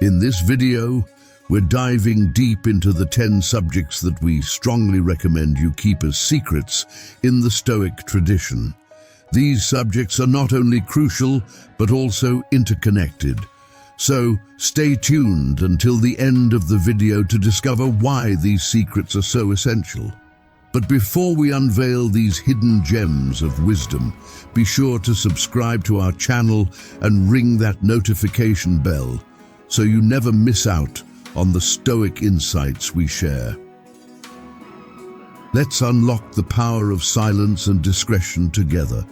In this video, we're diving deep into the 10 subjects that we strongly recommend you keep as secrets in the Stoic tradition. These subjects are not only crucial, but also interconnected. So, stay tuned until the end of the video to discover why these secrets are so essential. But before we unveil these hidden gems of wisdom, be sure to subscribe to our channel and ring that notification bell so you never miss out on the Stoic insights we share. Let's unlock the power of silence and discretion together.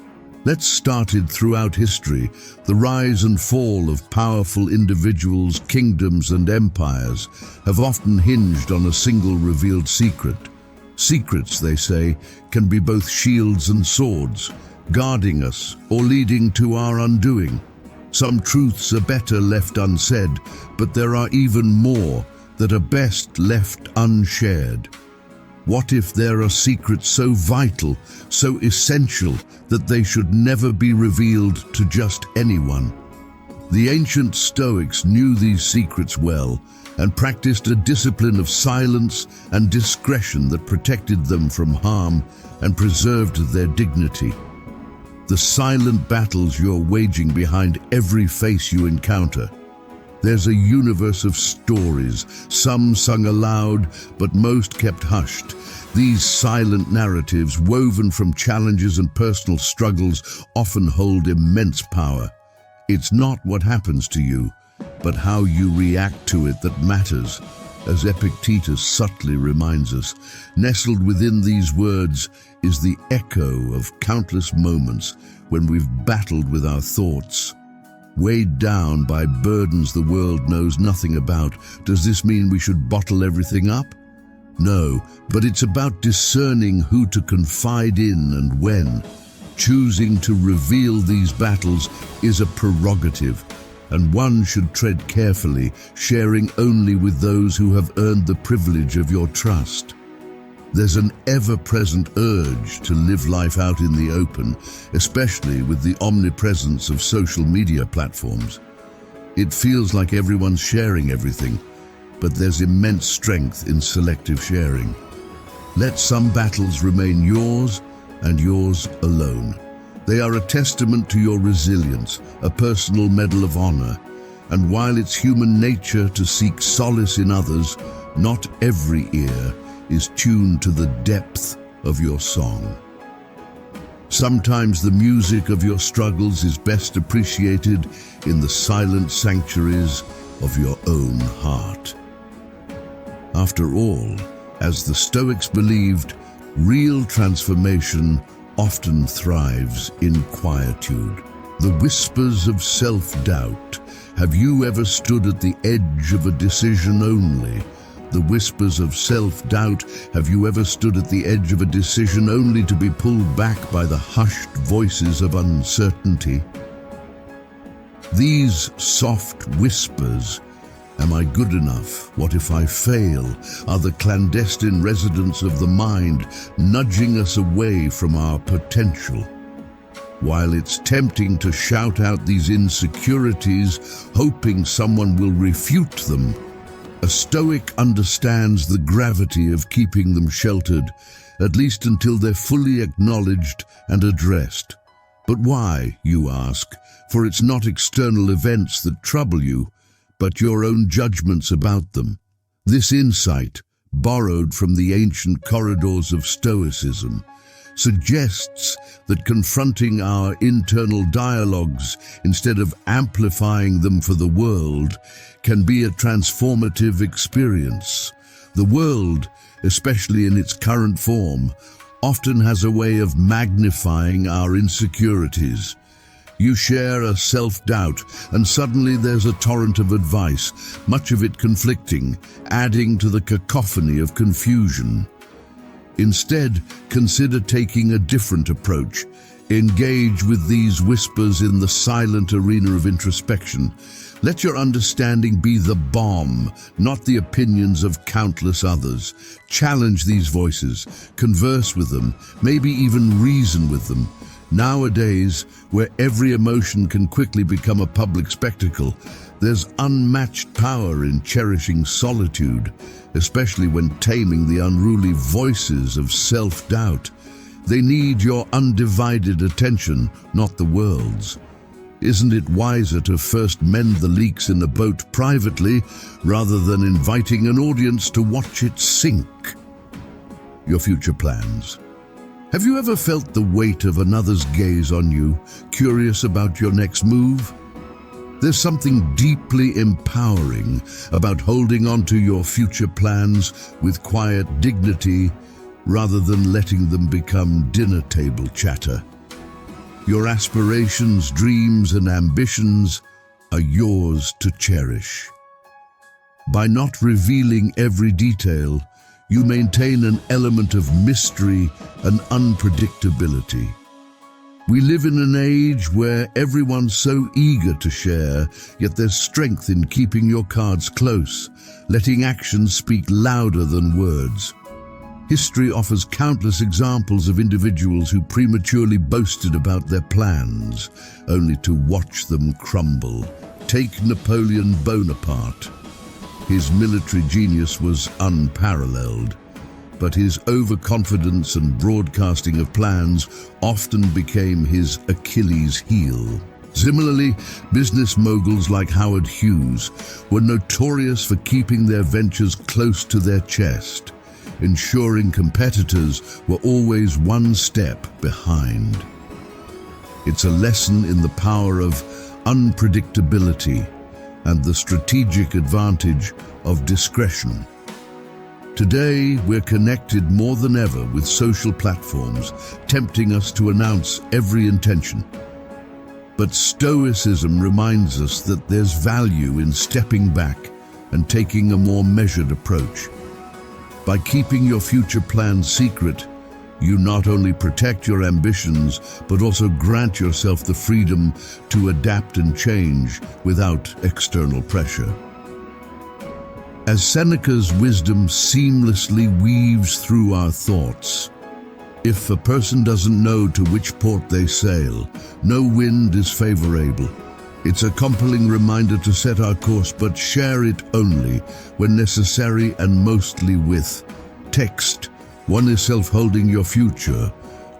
Let's start it throughout history. The rise and fall of powerful individuals, kingdoms, and empires have often hinged on a single revealed secret. Secrets, they say, can be both shields and swords, guarding us or leading to our undoing. Some truths are better left unsaid, but there are even more that are best left unshared. What if there are secrets so vital, so essential, that they should never be revealed to just anyone? The ancient Stoics knew these secrets well and practiced a discipline of silence and discretion that protected them from harm and preserved their dignity. The silent battles you're waging behind every face you encounter. There's a universe of stories, some sung aloud, but most kept hushed. These silent narratives, woven from challenges and personal struggles, often hold immense power. It's not what happens to you, but how you react to it that matters, as Epictetus subtly reminds us. Nestled within these words is the echo of countless moments when we've battled with our thoughts. Weighed down by burdens the world knows nothing about, does this mean we should bottle everything up? No, but it's about discerning who to confide in and when. Choosing to reveal these battles is a prerogative, and one should tread carefully, sharing only with those who have earned the privilege of your trust. There's an ever-present urge to live life out in the open, especially with the omnipresence of social media platforms. It feels like everyone's sharing everything, but there's immense strength in selective sharing. Let some battles remain yours and yours alone. They are a testament to your resilience, a personal medal of honor. And while it's human nature to seek solace in others, not every ear is tuned to the depth of your song. Sometimes the music of your struggles is best appreciated in the silent sanctuaries of your own heart. After all, as the Stoics believed, real transformation often thrives in quietude. The whispers of self-doubt. Have you ever stood at the edge of a decision only? The whispers of self-doubt. Have you ever stood at the edge of a decision only to be pulled back by the hushed voices of uncertainty? These soft whispers, am I good enough? What if I fail? Are the clandestine residents of the mind nudging us away from our potential. While it's tempting to shout out these insecurities, hoping someone will refute them, a Stoic understands the gravity of keeping them sheltered, at least until they're fully acknowledged and addressed. But why, you ask? For it's not external events that trouble you, but your own judgments about them. This insight, borrowed from the ancient corridors of Stoicism, suggests that confronting our internal dialogues instead of amplifying them for the world can be a transformative experience. The world, especially in its current form, often has a way of magnifying our insecurities. You share a self-doubt, and suddenly there's a torrent of advice, much of it conflicting, adding to the cacophony of confusion. Instead, consider taking a different approach. Engage with these whispers in the silent arena of introspection. Let your understanding be the bomb, not the opinions of countless others. Challenge these voices, converse with them, maybe even reason with them. Nowadays, where every emotion can quickly become a public spectacle, There's unmatched power in cherishing solitude, especially when taming the unruly voices of self-doubt. They need your undivided attention, not the world's. Isn't it wiser to first mend the leaks in the boat privately rather than inviting an audience to watch it sink? Your future plans. Have you ever felt the weight of another's gaze on you, curious about your next move? There's something deeply empowering about holding on to your future plans with quiet dignity rather than letting them become dinner table chatter. Your aspirations, dreams, and ambitions are yours to cherish. By not revealing every detail, you maintain an element of mystery and unpredictability. We live in an age where everyone's so eager to share, yet there's strength in keeping your cards close, letting actions speak louder than words. History offers countless examples of individuals who prematurely boasted about their plans, only to watch them crumble. Take Napoleon Bonaparte. His military genius was unparalleled, but his overconfidence and broadcasting of plans often became his Achilles heel. Similarly, business moguls like Howard Hughes were notorious for keeping their ventures close to their chest, ensuring competitors were always one step behind. It's a lesson in the power of unpredictability and the strategic advantage of discretion. Today, we're connected more than ever with social platforms, tempting us to announce every intention. But Stoicism reminds us that there's value in stepping back and taking a more measured approach. By keeping your future plans secret, you not only protect your ambitions, but also grant yourself the freedom to adapt and change without external pressure. As Seneca's wisdom seamlessly weaves through our thoughts, if a person doesn't know to which port they sail, no wind is favorable. It's a compelling reminder to set our course, but share it only when necessary and mostly with text. One is self-holding your future.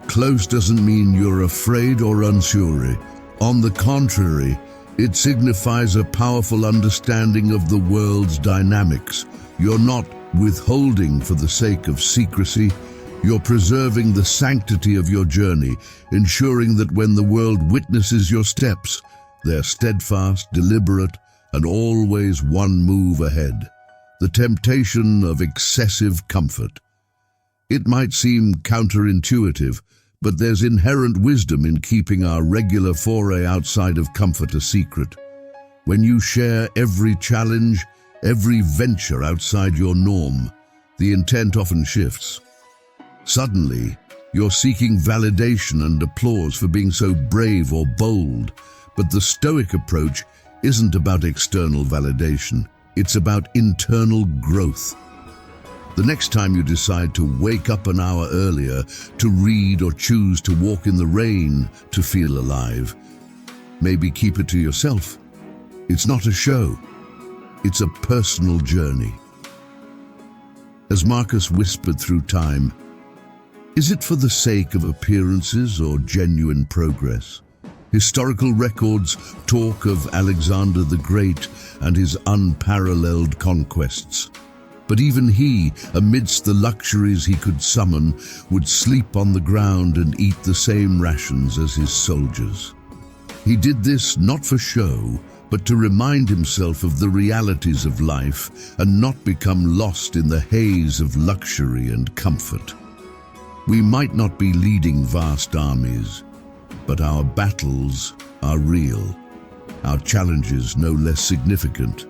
Close doesn't mean you're afraid or unsure. On the contrary, it signifies a powerful understanding of the world's dynamics. You're not withholding for the sake of secrecy. You're preserving the sanctity of your journey, ensuring that when the world witnesses your steps, they're steadfast, deliberate, and always one move ahead. The temptation of excessive comfort. It might seem counterintuitive, but there's inherent wisdom in keeping our regular foray outside of comfort a secret. When you share every challenge, every venture outside your norm, the intent often shifts. Suddenly, you're seeking validation and applause for being so brave or bold, but the Stoic approach isn't about external validation, it's about internal growth. The next time you decide to wake up an hour earlier, to read or choose to walk in the rain to feel alive, maybe keep it to yourself. It's not a show, it's a personal journey. As Marcus whispered through time, is it for the sake of appearances or genuine progress? Historical records talk of Alexander the Great and his unparalleled conquests. But even he, amidst the luxuries he could summon, would sleep on the ground and eat the same rations as his soldiers. He did this not for show, but to remind himself of the realities of life and not become lost in the haze of luxury and comfort. We might not be leading vast armies, but our battles are real, our challenges no less significant.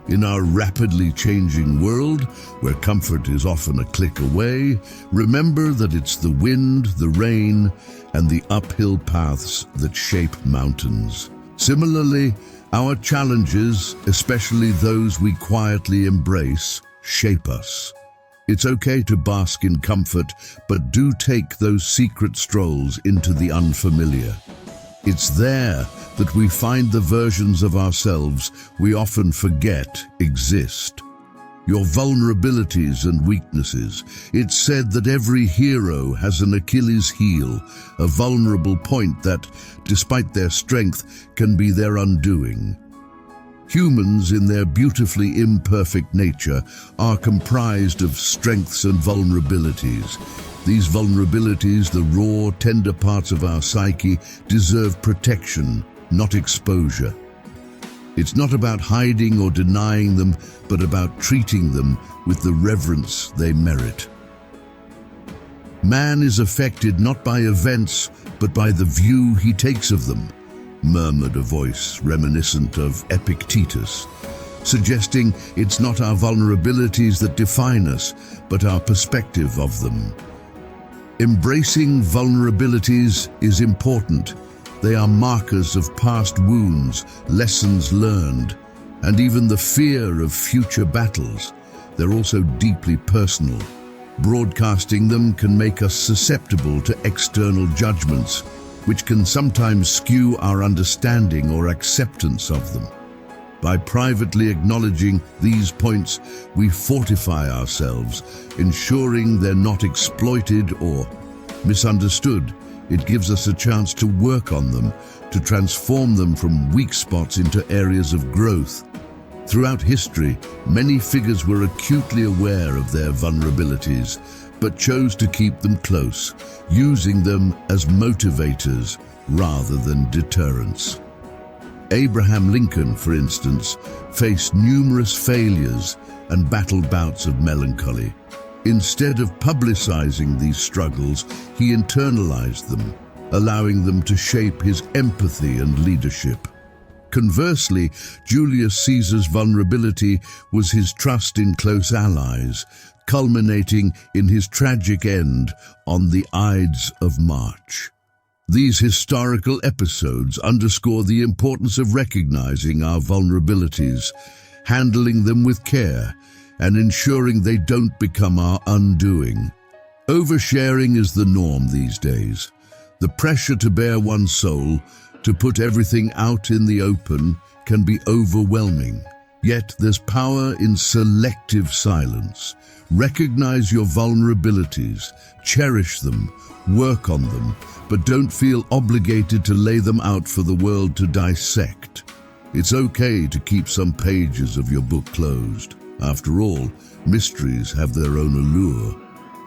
In our rapidly changing world, where comfort is often a click away, remember that it's the wind, the rain, and the uphill paths that shape mountains. Similarly, our challenges, especially those we quietly embrace, shape us. It's okay to bask in comfort, but do take those secret strolls into the unfamiliar. It's there that we find the versions of ourselves we often forget exist. Your vulnerabilities and weaknesses. It's said that every hero has an Achilles heel, a vulnerable point that, despite their strength, can be their undoing. Humans, in their beautifully imperfect nature, are comprised of strengths and vulnerabilities. These vulnerabilities, the raw, tender parts of our psyche, deserve protection, not exposure. It's not about hiding or denying them, but about treating them with the reverence they merit. Man is affected not by events, but by the view he takes of them, murmured a voice reminiscent of Epictetus, suggesting it's not our vulnerabilities that define us, but our perspective of them. Embracing vulnerabilities is important. They are markers of past wounds, lessons learned, and even the fear of future battles. They're also deeply personal. Broadcasting them can make us susceptible to external judgments, which can sometimes skew our understanding or acceptance of them. By privately acknowledging these points, we fortify ourselves, ensuring they're not exploited or misunderstood. It gives us a chance to work on them, to transform them from weak spots into areas of growth. Throughout history, many figures were acutely aware of their vulnerabilities, but chose to keep them close, using them as motivators rather than deterrents. Abraham Lincoln, for instance, faced numerous failures and battled bouts of melancholy. Instead of publicizing these struggles, he internalized them, allowing them to shape his empathy and leadership. Conversely, Julius Caesar's vulnerability was his trust in close allies, culminating in his tragic end on the Ides of March. These historical episodes underscore the importance of recognizing our vulnerabilities, handling them with care, and ensuring they don't become our undoing. Oversharing is the norm these days. The pressure to bare one's soul, to put everything out in the open, can be overwhelming. Yet there's power in selective silence. Recognize your vulnerabilities, cherish them, work on them, but don't feel obligated to lay them out for the world to dissect. It's okay to keep some pages of your book closed. After all, mysteries have their own allure,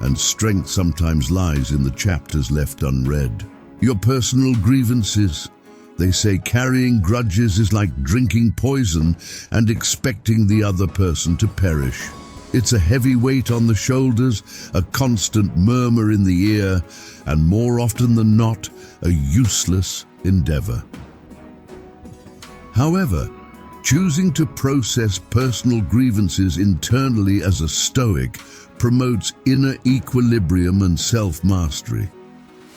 and strength sometimes lies in the chapters left unread. Your personal grievances. They say carrying grudges is like drinking poison and expecting the other person to perish. It's a heavy weight on the shoulders, a constant murmur in the ear, and more often than not, a useless endeavor. However, choosing to process personal grievances internally as a Stoic promotes inner equilibrium and self-mastery.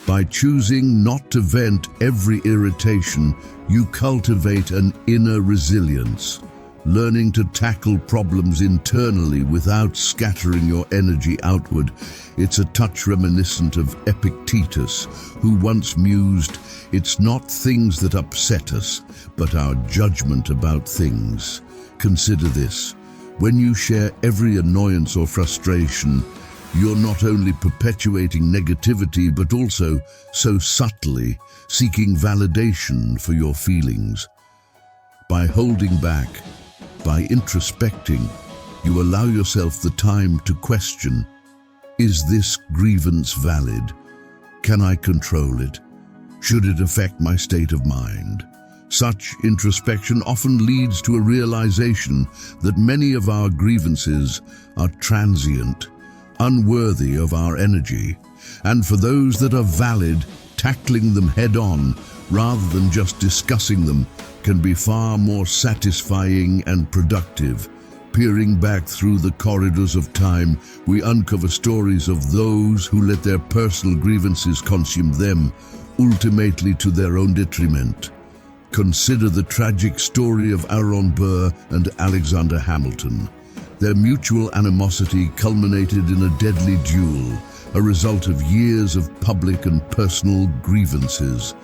By choosing not to vent every irritation, you cultivate an inner resilience, learning to tackle problems internally without scattering your energy outward. It's a touch reminiscent of Epictetus, who once mused, "It's not things that upset us, but our judgment about things." Consider this. When you share every annoyance or frustration, you're not only perpetuating negativity, but also, so subtly, seeking validation for your feelings. By holding back, by introspecting, you allow yourself the time to question, is this grievance valid? Can I control it? Should it affect my state of mind? Such introspection often leads to a realization that many of our grievances are transient, unworthy of our energy, and for those that are valid, tackling them head-on rather than just discussing them can be far more satisfying and productive. Peering back through the corridors of time, we uncover stories of those who let their personal grievances consume them, ultimately to their own detriment. Consider the tragic story of Aaron Burr and Alexander Hamilton. Their mutual animosity culminated in a deadly duel, a result of years of public and personal grievances.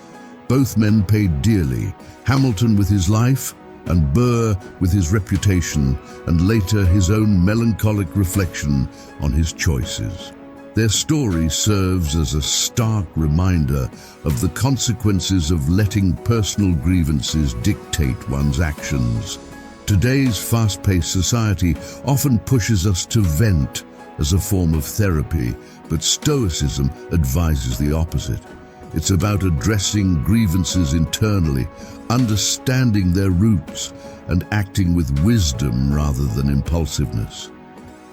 Both men paid dearly, Hamilton with his life, and Burr with his reputation, and later his own melancholic reflection on his choices. Their story serves as a stark reminder of the consequences of letting personal grievances dictate one's actions. Today's fast-paced society often pushes us to vent as a form of therapy, but Stoicism advises the opposite. It's about addressing grievances internally, understanding their roots, and acting with wisdom rather than impulsiveness.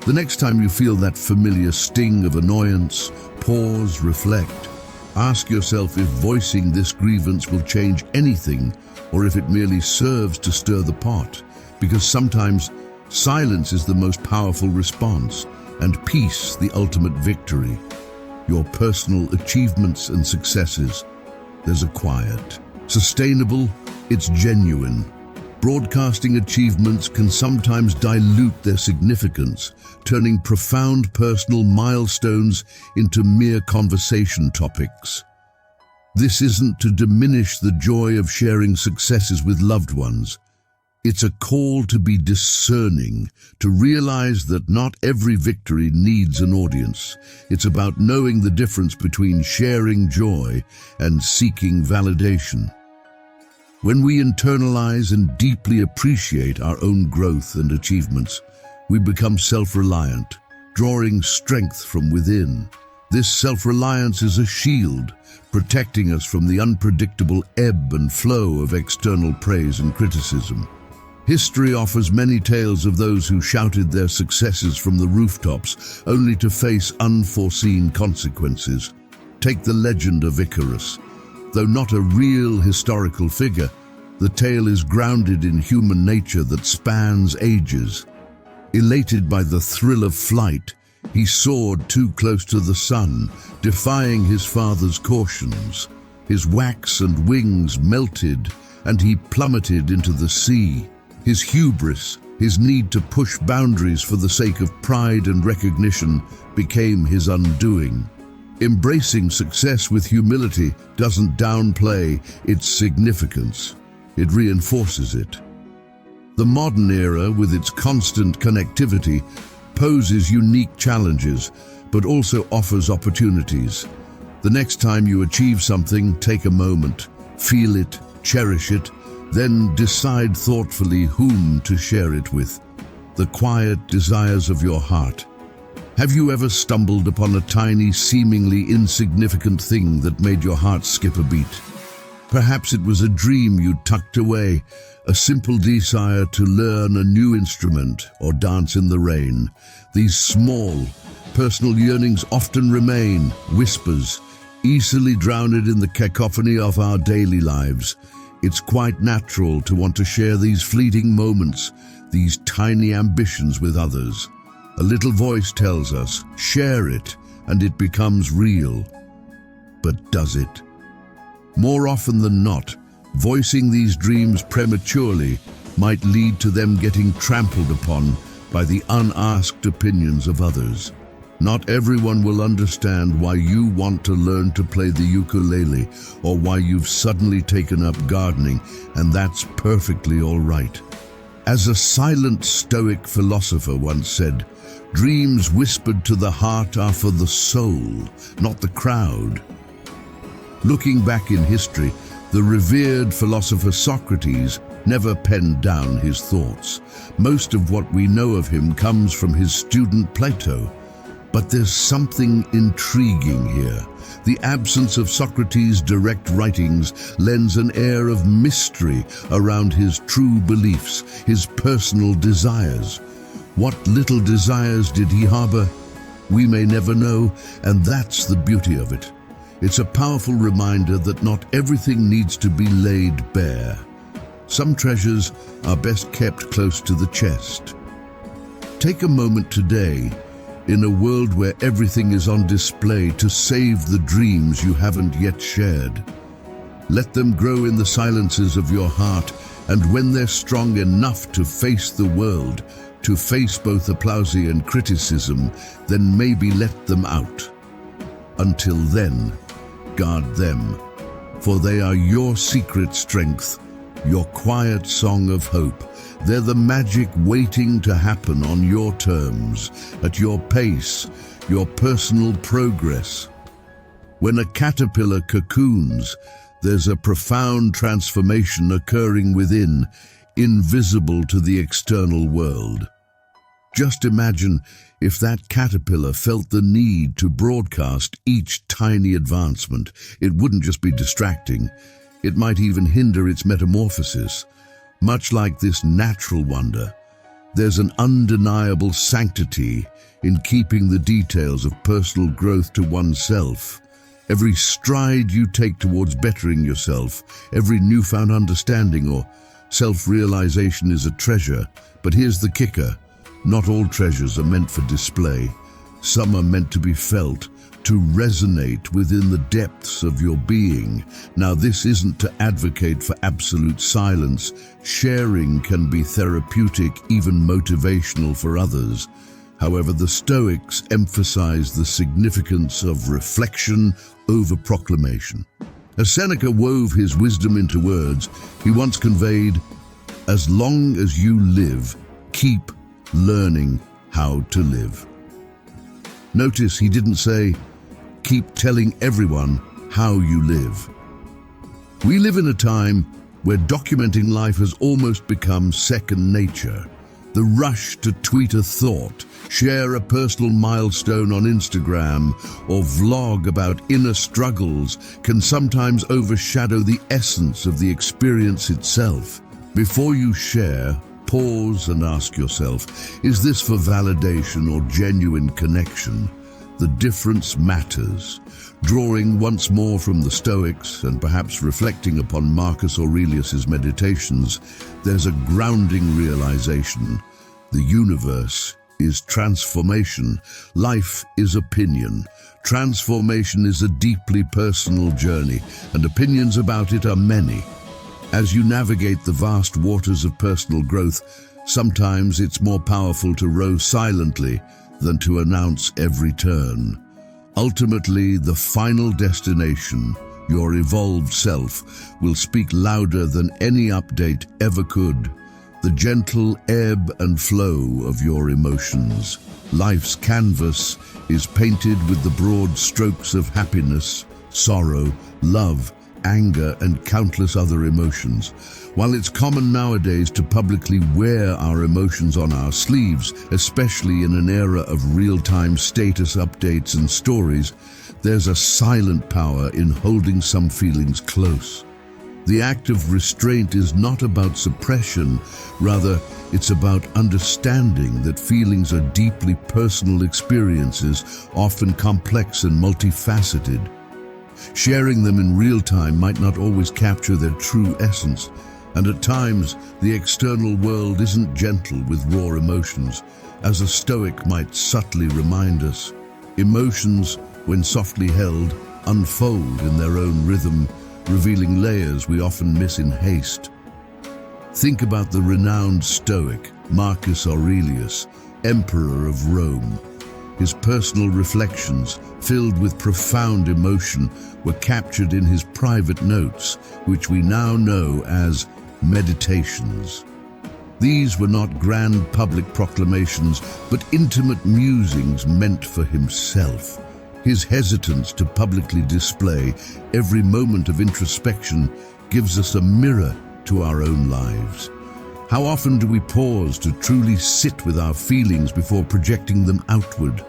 The next time you feel that familiar sting of annoyance, pause, reflect. Ask yourself if voicing this grievance will change anything or if it merely serves to stir the pot, because sometimes silence is the most powerful response and peace the ultimate victory. Your personal achievements and successes, there's a quiet. Sustainable, it's genuine. Broadcasting achievements can sometimes dilute their significance, turning profound personal milestones into mere conversation topics. This isn't to diminish the joy of sharing successes with loved ones. It's a call to be discerning, to realize that not every victory needs an audience. It's about knowing the difference between sharing joy and seeking validation. When we internalize and deeply appreciate our own growth and achievements, we become self-reliant, drawing strength from within. This self-reliance is a shield, protecting us from the unpredictable ebb and flow of external praise and criticism. History offers many tales of those who shouted their successes from the rooftops, only to face unforeseen consequences. Take the legend of Icarus. Though not a real historical figure, the tale is grounded in human nature that spans ages. Elated by the thrill of flight, he soared too close to the sun, defying his father's cautions. His wax and wings melted, and he plummeted into the sea. His hubris, his need to push boundaries for the sake of pride and recognition, became his undoing. Embracing success with humility doesn't downplay its significance. It reinforces it. The modern era, with its constant connectivity, poses unique challenges, but also offers opportunities. The next time you achieve something, take a moment, feel it, cherish it, then decide thoughtfully whom to share it with. The quiet desires of your heart. Have you ever stumbled upon a tiny, seemingly insignificant thing that made your heart skip a beat? Perhaps it was a dream you tucked away, a simple desire to learn a new instrument or dance in the rain. These small, personal yearnings often remain whispers, easily drowned in the cacophony of our daily lives. It's quite natural to want to share these fleeting moments, these tiny ambitions with others. A little voice tells us, share it, and it becomes real. But does it? More often than not, voicing these dreams prematurely might lead to them getting trampled upon by the unasked opinions of others. Not everyone will understand why you want to learn to play the ukulele or why you've suddenly taken up gardening, and that's perfectly all right. As a silent Stoic philosopher once said, dreams whispered to the heart are for the soul, not the crowd. Looking back in history, the revered philosopher Socrates never penned down his thoughts. Most of what we know of him comes from his student Plato. But there's something intriguing here. The absence of Socrates' direct writings lends an air of mystery around his true beliefs, his personal desires. What little desires did he harbor? We may never know, and that's the beauty of it. It's a powerful reminder that not everything needs to be laid bare. Some treasures are best kept close to the chest. Take a moment today, in a world where everything is on display, to save the dreams you haven't yet shared. Let them grow in the silences of your heart, and when they're strong enough to face the world, to face both applause and criticism, then maybe let them out. Until then, guard them. for they are your secret strength, your quiet song of hope. They're the magic waiting to happen on your terms, at your pace, your personal progress. When a caterpillar cocoons, there's a profound transformation occurring within, invisible to the external world. Just imagine if that caterpillar felt the need to broadcast each tiny advancement. It wouldn't just be distracting, it might even hinder its metamorphosis. Much like this natural wonder, there's an undeniable sanctity in keeping the details of personal growth to oneself. Every stride you take towards bettering yourself, every newfound understanding or self-realization is a treasure. But here's the kicker. Not all treasures are meant for display. Some are meant to be felt, to resonate within the depths of your being. Now, this isn't to advocate for absolute silence. Sharing can be therapeutic, even motivational for others. However, the Stoics emphasize the significance of reflection over proclamation. As Seneca wove his wisdom into words, he once conveyed, "As long as you live, keep learning how to live." Notice he didn't say, "Keep telling everyone how you live." We live in a time where documenting life has almost become second nature. The rush to tweet a thought, share a personal milestone on Instagram, or vlog about inner struggles can sometimes overshadow the essence of the experience itself. Before you share, pause and ask yourself, is this for validation or genuine connection? The difference matters. Drawing once more from the Stoics and perhaps reflecting upon Marcus Aurelius's meditations, there's a grounding realization. The universe is transformation. Life is opinion. Transformation is a deeply personal journey, and opinions about it are many. As you navigate the vast waters of personal growth, sometimes it's more powerful to row silently than to announce every turn. Ultimately, the final destination, your evolved self, will speak louder than any update ever could. The gentle ebb and flow of your emotions. Life's canvas is painted with the broad strokes of happiness, sorrow, love, anger, and countless other emotions. While it's common nowadays to publicly wear our emotions on our sleeves, especially in an era of real-time status updates and stories, there's a silent power in holding some feelings close. The act of restraint is not about suppression, rather, it's about understanding that feelings are deeply personal experiences, often complex and multifaceted. Sharing them in real time might not always capture their true essence, and at times the external world isn't gentle with raw emotions. As a Stoic might subtly remind us, emotions, when softly held, unfold in their own rhythm, revealing layers we often miss in haste. Think about the renowned Stoic, Marcus Aurelius, Emperor of Rome. His personal reflections, filled with profound emotion, were captured in his private notes, which we now know as meditations. These were not grand public proclamations, but intimate musings meant for himself. His hesitance to publicly display every moment of introspection gives us a mirror to our own lives. How often do we pause to truly sit with our feelings before projecting them outward?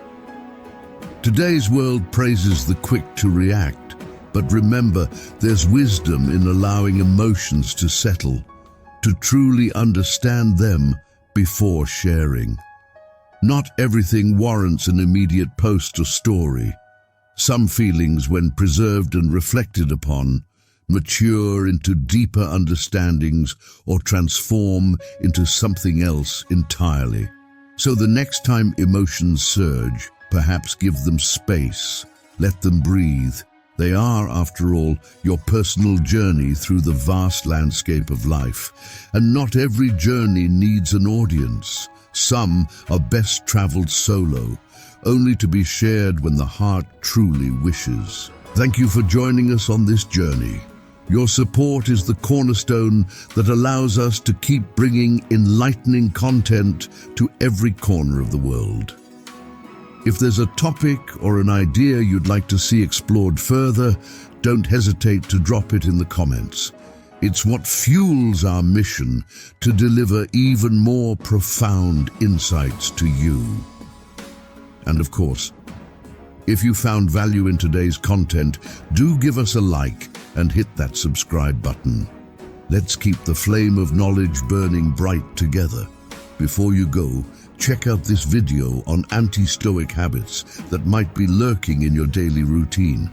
Today's world praises the quick to react, but remember, there's wisdom in allowing emotions to settle, to truly understand them before sharing. Not everything warrants an immediate post or story. Some feelings, when preserved and reflected upon, mature into deeper understandings or transform into something else entirely. So the next time emotions surge, perhaps give them space, let them breathe. They are, after all, your personal journey through the vast landscape of life. And not every journey needs an audience. Some are best traveled solo, only to be shared when the heart truly wishes. Thank you for joining us on this journey. Your support is the cornerstone that allows us to keep bringing enlightening content to every corner of the world. If there's a topic or an idea you'd like to see explored further, don't hesitate to drop it in the comments. It's what fuels our mission to deliver even more profound insights to you. And of course, if you found value in today's content, do give us a like and hit that subscribe button. Let's keep the flame of knowledge burning bright together. Before you go, check out this video on anti-stoic habits that might be lurking in your daily routine.